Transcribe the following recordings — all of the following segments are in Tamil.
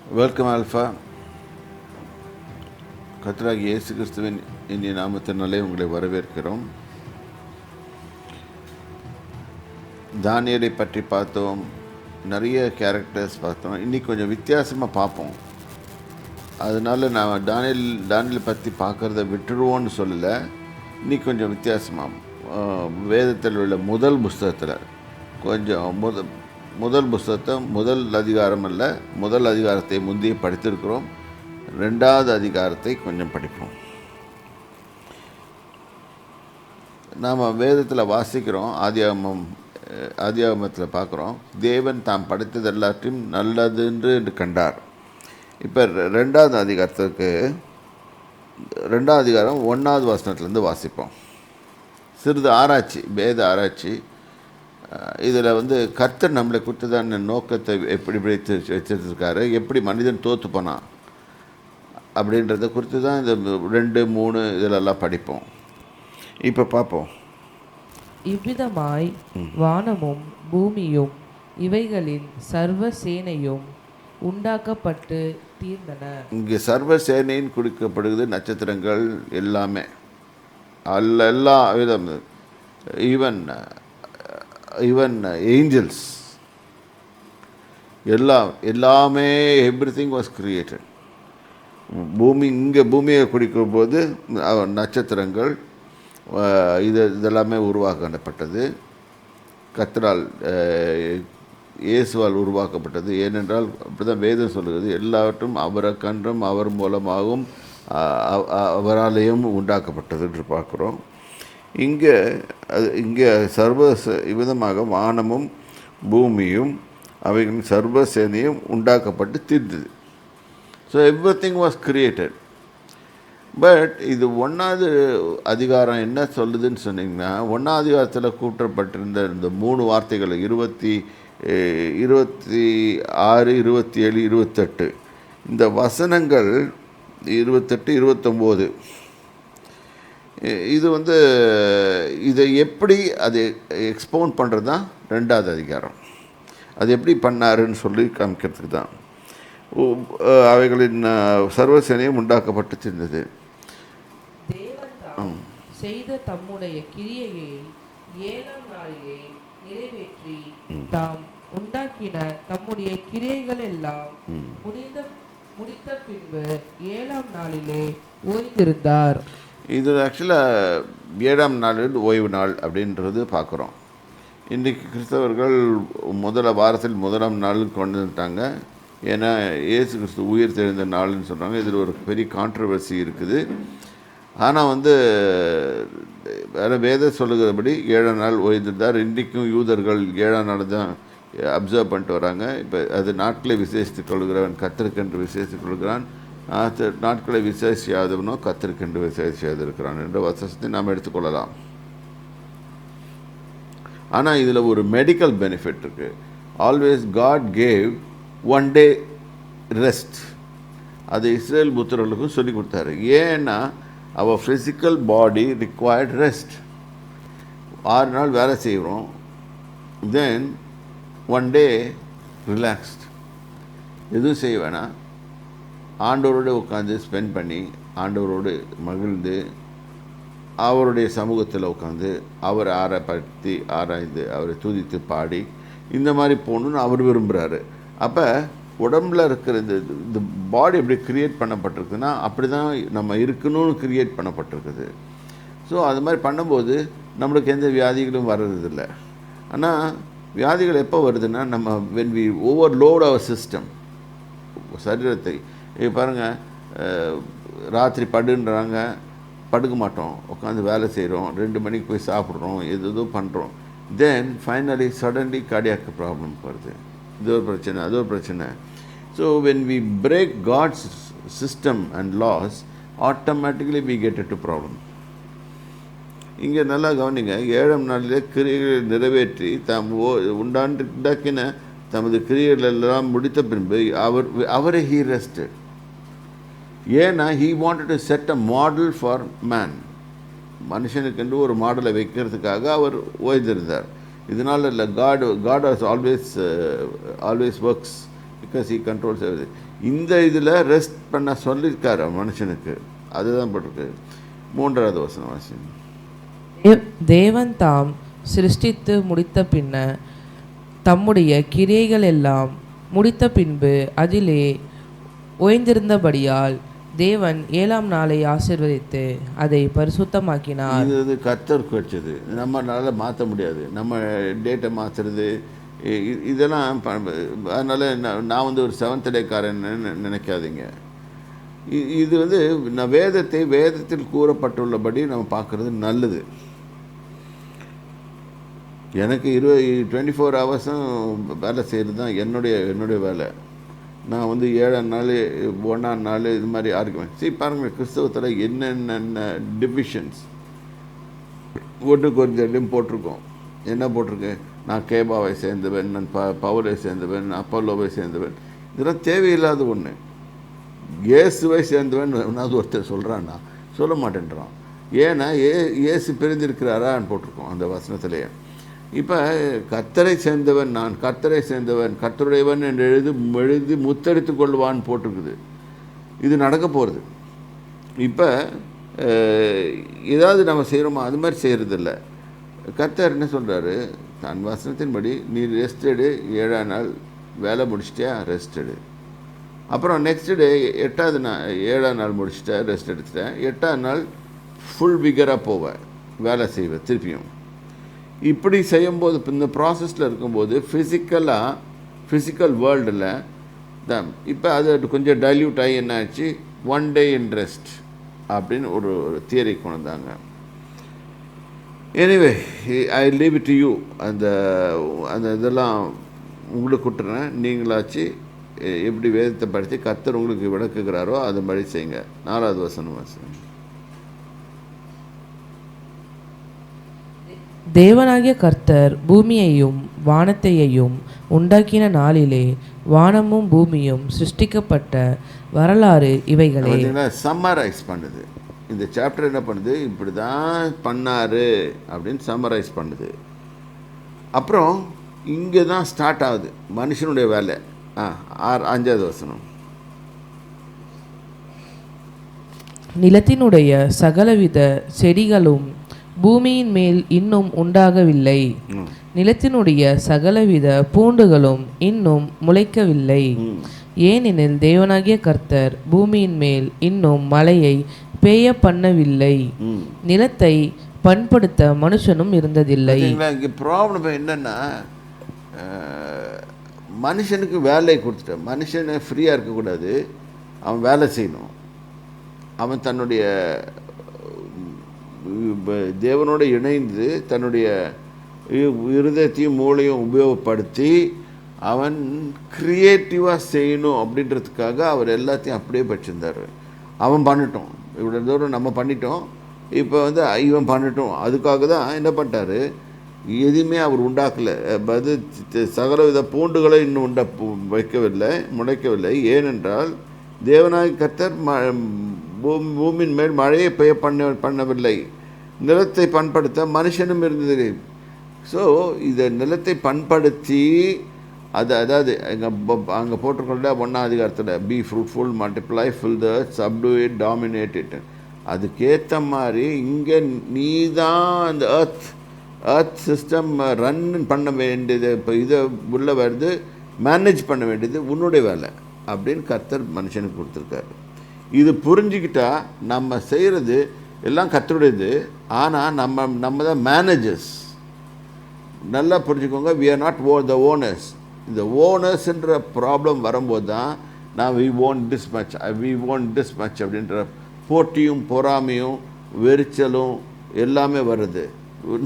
Welcome alpha. கர்த்தராகிய இயேசு கிறிஸ்துவின் இனிய நாமத்தினாலே உங்களை வரவேற்கிறோம். தானியேலை பற்றி பார்த்தோம், நிறைய கேரக்டர்ஸ் பார்த்தோம். இன்றைக்கி கொஞ்சம் வித்தியாசமாக பார்ப்போம். அதனால் நான் தானியேலை பற்றி பார்க்குறத விட்டுருவோன்னு சொல்லலை. இன்றைக்கி கொஞ்சம் வித்தியாசமாக வேதத்தில் உள்ள முதல் புஸ்தகத்தில் கொஞ்சம் முதல் புஸ்தகத்தை முதல் அதிகாரம் அல்ல, முதல் அதிகாரத்தை முந்தைய படித்திருக்கிறோம். ரெண்டாவது அதிகாரத்தை கொஞ்சம் படிப்போம். நாம் வேதத்தில் வாசிக்கிறோம், ஆதியாகமத்தில் பார்க்குறோம், தேவன் தாம் படைத்தது எல்லாத்தையும் நல்லது என்று கண்டார். இப்போ ரெண்டாவது அதிகாரம் 1வது வசனத்துலேருந்து வாசிப்போம். சிறிது ஆராய்ச்சி, வேத ஆராய்ச்சி. இதில் கர்த்தர் நம்மளை குறித்ததான நோக்கத்தை எப்படி வச்சிருக்காரு, எப்படி மனிதன் தோற்று போனான் அப்படின்றத குறித்து தான் இந்த 2, 3 இதிலெல்லாம் படிப்போம். இப்போ பார்ப்போம். இவ்விதமாய் வானமும் பூமியும் இவைகளின் சர்வ சேனையும் உண்டாக்கப்பட்டு தீர்ந்தன. இங்கே சர்வ சேனைன்னு குறிக்கப்படுகிறது நட்சத்திரங்கள் எல்லாமே, எல்லா விதம், ஈவன் ஏஞ்சல்ஸ் எல்லாமே, எவ்ரிதிங் வாஸ் கிரியேட்டட். பூமியை குறிக்கும் போது நட்சத்திரங்கள் இதெல்லாமே உருவாக்கப்பட்டது. கர்த்தரால் இயேசுவால் உருவாக்கப்பட்டது. ஏனென்றால் அப்படி தான் வேதம் சொல்லுகிறது, எல்லாவற்றும் அவரை கன்றும் அவர் மூலமாகவும் அவராலேயும் உண்டாக்கப்பட்டது என்று பார்க்குறோம். இங்கே சர்வ விதமாக வானமும் பூமியும் அவைகளின் சர்வ சேனையும் உண்டாக்கப்பட்டு தீர்ந்தது. So everything was created. But இது 1வது அதிகாரம் என்ன சொல்லுதுன்னு சொன்னிங்கன்னா, 1வது அதிகாரத்தில் கூட்டப்பட்டிருந்த இந்த 3 வார்த்தைகள் 26, 27, 28, இந்த வசனங்கள் 28, 29, இது இதை எப்படி அது எக்ஸ்போன் பண்ணுறது தான் 2வது அதிகாரம். அது எப்படி பண்ணாருன்னு சொல்லி காமிக்கிறதுக்கு தான். அவைகளின் சர்வசேனையும் உண்டாக்கப்பட்டு இருந்தது. தேவன் செய்த தம்முடைய கிரியையை 7ஆம் நாளிலே நிறைவேற்றி தாம் உண்டாக்கின தம்முடைய கிரியைகள் எல்லாம் முடித்த பின்பு 7ஆம் நாளிலே ஓய்ந்திருந்தார். இது ஆக்சுவலாக 7ஆம் நாள் ஓய்வு நாள் அப்படின்றது பார்க்குறோம். இன்றைக்கி கிறிஸ்தவர்கள் வாரத்தில் 1ஆம் நாள் கொண்டு வந்துட்டாங்க. ஏன்னா இயேசு கிறிஸ்து உயிர் தெழுந்த நாள்னு சொல்கிறாங்க. இதில் ஒரு பெரிய கான்ட்ரவர்சி இருக்குது. ஆனால் வேறு வேத சொல்லுகிறபடி 7ஆம் நாள் ஓய்ந்திருந்தார். இன்றைக்கும் யூதர்கள் 7ஆம் நாள் தான் அப்சர்வ் பண்ணிட்டு வராங்க. இப்போ அது நாட்களை விசேஷித்துக் கொள்கிறவன் கர்த்தருக்கென்று விசேஷித்துக் கொள்கிறான், நாட்களை விசேஷியாதவனோ கர்த்தருக்கென்று விசேஷியாது இருக்கிறான் என்ற வசனத்தை நாம் எடுத்துக்கொள்ளலாம். ஆனால் இதில் ஒரு மெடிக்கல் பெனிஃபிட் இருக்குது. Always God gave 1 day rest. அது இஸ்ரேல் புத்திரர்களுக்கும் சொல்லி கொடுத்தாரு. ஏன்னா அவர் ஃபிசிக்கல் பாடி ரிக்வயர்ட் ரெஸ்ட். 6 நாள் வேலை செய்கிறோம், தென் 1 day ரிலாக்ஸ்ட். எதுவும் செய்ய வேணாம், ஆண்டவரோடு உட்காந்து ஸ்பெண்ட் பண்ணி, ஆண்டவரோடு மகிழ்ந்து, அவருடைய சமூகத்தில் உட்காந்து அவரை ஆராய்ந்து அவரை துதித்து பாடி இந்த மாதிரி போகணுன்னு அவர் விரும்புகிறாரு. அப்போ உடம்பில் இருக்கிற இந்த பாடி எப்படி க்ரியேட் பண்ணப்பட்டிருக்குன்னா அப்படி தான் நம்ம இருக்கணும்னு க்ரியேட் பண்ணப்பட்டிருக்குது. ஸோ அது மாதிரி பண்ணும்போது நம்மளுக்கு எந்த வியாதிகளும் வர்றதில்லை. ஆனால் வியாதிகள் எப்போ வருதுன்னா, நம்ம when we overload our system, சரீரத்தை. பாருங்கள், ராத்திரி படுன்றாங்க, படுக்க மாட்டோம், உட்காந்து வேலை செய்கிறோம், 2 மணிக்கு போய் சாப்பிட்றோம், எதோ பண்ணுறோம். Then finally suddenly cardiac problem வருது. இது ஒரு பிரச்சனை, அது ஒரு பிரச்சனை. So when we break God's system and laws, automatically we get it to problem. இங்கே நல்லா கவனிங்க, 7ஆம் நாளிலே கிரியைகளை நிறைவேற்றி உண்டாக்கின தமது கிரியைகள் எல்லாம் முடித்த பின்பு அவரை ஹீ ரெஸ்டட். ஏன்னா he wanted to set a model for man. மனுஷனுக்கென்று ஒரு மாடலை வைக்கிறதுக்காக அவர் ஓய்ந்திருந்தார். இதனால் இல்லை, god always works because he controls everything. இந்த இதில் ரெஸ்ட் பண்ண சொல்லியிருக்காரு மனுஷனுக்கு, அதுதான் போட்டிருக்கு. 3வது வசனம் வாசிங்க. தேவன் தாம் சிருஷ்டித்து முடித்த பின்ன தம்முடைய கிரியைகள் எல்லாம் முடித்த பின்பு அதிலே ஓய்ந்திருந்தபடியால் தேவன் 7ஆம் நாளை ஆசீர்வதித்து அதை பரிசுத்தமாக்கினார். இது கர்த்தருக்கு வச்சது, நம்மளால மாற்ற முடியாது. நம்ம டேட்டை மாற்றுறது இதெல்லாம் அதனால் நான் வந்து ஒரு 7th டேக்காரன்னு நினைக்காதீங்க. இது நான் வேதத்தில் கூறப்பட்டுள்ளபடி நம்ம பார்க்குறது நல்லது. எனக்கு 24 ஹவர்ஸும் வேலை செய்கிறது தான் என்னுடைய வேலை. நான் 7ஆம் நாள் 1ஆம் நாள் இது மாதிரி ஆர்குமெண்ட் பாருங்கள். கிறிஸ்தவத்தில் என்னென்ன டிவிஷன்ஸ் ஒன்றுக்கு போட்டிருக்கோம். என்ன போட்டிருக்கு? நான் கேபாவை சேர்ந்தவன், நான் பவுலை சேர்ந்தவன், அப்பல்லோவை சேர்ந்தவன். இதெல்லாம் தேவையில்லாத ஒன்று. இயேசுவை சேர்ந்தவன் ஒருத்தர் சொல்கிறான்னா சொல்ல மாட்டேன்றான். ஏன்னா இயேசு பிரிந்திருக்கிறாரான்னு போட்டிருக்கோம் அந்த வசனத்திலேயே. இப்போ கர்த்தரை சேர்ந்தவன், நான் கர்த்தரை சேர்ந்தவன், கர்த்தருடையவன் என்று எழுதி முத்தரித்து கொள்வான்னு போட்டிருக்குது. இது நடக்க போகிறது. இப்போ ஏதாவது நம்ம செய்கிறோமா? அது மாதிரி செய்கிறதில்ல. கர்த்தர் என்ன சொல்கிறாரு? தன் வசனத்தின்படி நீ ரெஸ்ட் எடு, 7ஆம் நாள் வேலை முடிச்சிட்டியா, ரெஸ்ட் எடு. அப்புறம் நெக்ஸ்ட் டே 7ஆம் நாள் முடிச்சிட்டேன், ரெஸ்ட் எடுத்துட்டேன். 8ஆம் நாள் ஃபுல் விகராக போவேன், வேலை செய்வேன் திருப்பியும். இப்படி செய்யும்போது இந்த ப்ராசஸில் இருக்கும்போது ஃபிசிக்கல் வேர்ல்டில் தான் இப்போ அது கொஞ்சம் டைல்யூட் ஆகி என்ன ஆச்சு, 1 day in rest அப்படின்னு ஒரு தியரி கொண்டு வந்தாங்க. Anyway I leave it to you. அந்த இதெல்லாம் உங்களுக்கு விட்டுறேன். நீங்களாச்சு எப்படி வேதத்தை படித்து கர்த்தர் உங்களுக்கு விளக்குகிறாரோ அது மாதிரி செய்யுங்க. 4வது வசனம் வாசிங்க. தேவனாகிய கர்த்தர் பூமியையும் வானத்தையும் உண்டாக்கின நாளிலே வானமும் பூமியும் சிருஷ்டிக்கப்பட்ட வரலாறு இவைகளே. சம்மரைஸ் பண்ணுது. இந்த சாப்டர் என்ன பண்ணுது? இப்படி தான் பண்ணாரு அப்படின்னு சம்மரைஸ் பண்ணுது. அப்புறம் இங்கே தான் ஸ்டார்ட் ஆகுது மனுஷனுடைய வேலை. 5வது வசனம். நிலத்தினுடைய சகலவித செடிகளும் பூமியின் மேல் இன்னும் உண்டாகவில்லை, நிலத்தினுடைய சகலவித பூண்டுகளும் இன்னும் முளைக்கவில்லை. ஏனெனில் தேவனாகிய கர்த்தர் பூமியின் மேல் இன்னும் மழையை பெய்ய பண்ணவில்லை, நிலத்தை பண்படுத்த மனுஷனும் இருந்ததில்லை. இங்கே ப்ராப்ளம் என்னன்னா, மனுஷனுக்கு வேலை கொடுத்துட்டேன். மனுஷனை ஃப்ரீயாக இருக்கக்கூடாது, அவன் வேலை செய்யணும். அவன் தன்னுடைய தேவனோடு இணைந்து தன்னுடைய இருதயத்தையும் மூளையும் உபயோகப்படுத்தி அவன் க்ரியேட்டிவாக செய்யணும் அப்படின்றதுக்காக அவர் எல்லாத்தையும் அப்படியே படிச்சிருந்தார். அவன் பண்ணிட்டோம், இவ்வளோ தூரம் நம்ம பண்ணிட்டோம், இப்போ இவன் பண்ணிட்டோம். அதுக்காக தான் என்ன பண்ணிட்டார், எதுவுமே அவர் உண்டாக்கலை. அது சகலவித பூண்டுகளை இன்னும் முளைக்கவில்லை. ஏனென்றால் தேவனாய் கர்த்தர் பூமியின் மேல் மழையை பெய்ய பண்ணவில்லை, நிலத்தை பண்படுத்த மனுஷனும் இருந்தது. ஸோ இதை நிலத்தை பண்படுத்தி அதாவது அங்கே போட்டிருக்கோம்ல 1ஆம் அதிகாரத்தில், be fruitful, multiply, fill the earth, subdue it, dominate it. அதுக்கேற்ற மாதிரி இங்கே நீ தான் அந்த எர்த் சிஸ்டம் ரன் பண்ண வேண்டியது. இப்போ இதை உள்ள வருது, மேனேஜ் பண்ண வேண்டியது உன்னுடைய வேலை அப்படின்னு கர்த்தர் மனுஷனுக்கு கொடுத்துருக்காரு. இது புரிஞ்சுக்கிட்டா நம்ம செய்கிறது எல்லாம் கர்த்தருடையது, ஆனால் நம்ம தான் மேனேஜர்ஸ். நல்லா புரிஞ்சுக்கோங்க, we are not the owners. இந்த ஓனர்ஸ்ன்ற ப்ராப்ளம் வரும்போது தான் நான் we want this much அப்படின்ற போட்டியும் பொறாமையும் வெறிச்சலும் எல்லாமே வருது.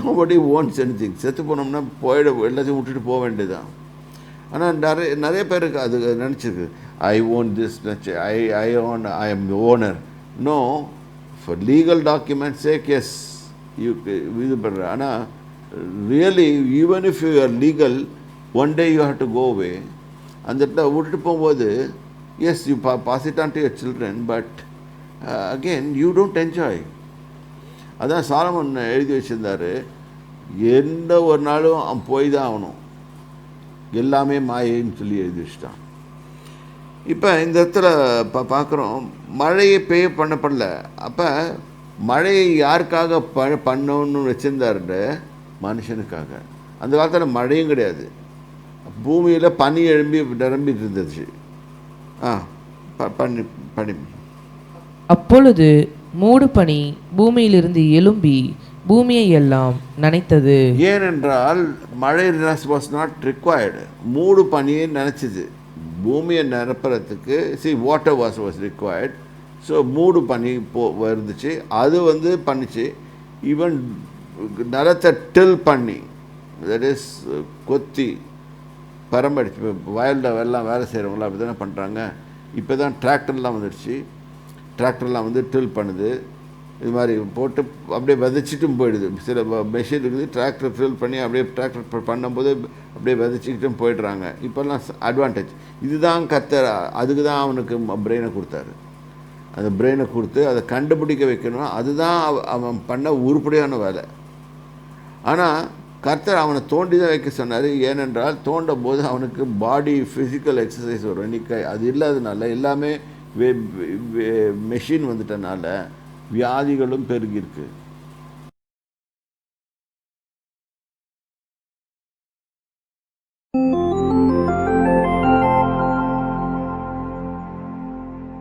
nobody wants anything. செத்து போனோம்னா எல்லாத்தையும் விட்டுட்டு போக வேண்டியதுதான். ஆனால் நிறைய பேருக்கு அது நினச்சிருக்கு, I own this, I am the owner. No, for legal documents sake, yes, இது பண்ணுற. ஆனால் really even if you are legal, one day you have to go away. அந்த இடத்துல விட்டுட்டு போகும்போது as you pass it on to your children, but again you don't enjoy. அதான் சாலமன் எழுதி வச்சுருந்தார், எந்த ஒரு நாளும் அவன் போய் தான் ஆகணும், எல்லாமே மாயைன்னு சொல்லி எழுதி வச்சுட்டான். இப்போ இந்த இடத்துல பார்க்குறோம், மழையை பெய்ய பண்ணப்படல. அப்போ மழையை யாருக்காக பண்ணணும்னு வச்சுருந்தாரு? மனுஷனுக்காக. அந்த காலத்தில் மழையும் கிடையாது, பூமியில் பனி நிரம்பிட்டு இருந்துச்சு. பண்ணி பண்ணி அப்பொழுது மூடு பனி பூமியிலிருந்து எழும்பி பூமியை எல்லாம் நனைத்தது. ஏனென்றால் மழை வாஸ் நாட் ரிக்வயர்டு. மூடு பனியை நினச்சிது. பூமியை நிரப்புறதுக்கு வாட்டர் வாஸ் ரிக்வயர்ட். ஸோ மூடு பனி வந்துச்சு. அது பண்ணிச்சு. ஈவன் நிலத்தை டில் பண்ணி, தட் இஸ் கொத்தி பரம்படிச்சு. இப்போ வயலில் எல்லாம் வேலை செய்கிறவங்களாம் அப்படி தானே பண்ணுறாங்க. இப்போ தான் டிராக்டர்லாம் வந்துடுச்சு. டிராக்டர்லாம் டில் பண்ணுது. இது மாதிரி போட்டு அப்படியே விதைச்சிட்டும் போயிடுது. சில மெஷின் இருக்குது, டிராக்டர் ஃபில் பண்ணி அப்படியே டிராக்டர் பண்ணும்போது அப்படியே விதைச்சிக்கிட்டும் போயிடுறாங்க. இப்போல்லாம் அட்வான்டேஜ். இதுதான் கர்த்தர், அதுக்கு தான் அவனுக்கு பிரெயினை கொடுத்தாரு. அந்த பிரெயினை கொடுத்து அதை கண்டுபிடிக்க வைக்கணும். அதுதான் அவன் பண்ண உருப்படியான வேலை. ஆனால் கர்த்தர் அவனை தோண்டி தான் வைக்க சொன்னார். ஏனென்றால் தோண்டும் போது அவனுக்கு பாடி ஃபிசிக்கல் எக்ஸசைஸ் வரும். இன்னைக்கு அது இல்லாதனால, எல்லாமே மெஷின் வந்துட்டனால வியாதிகளும் பெருகியிருக்கு.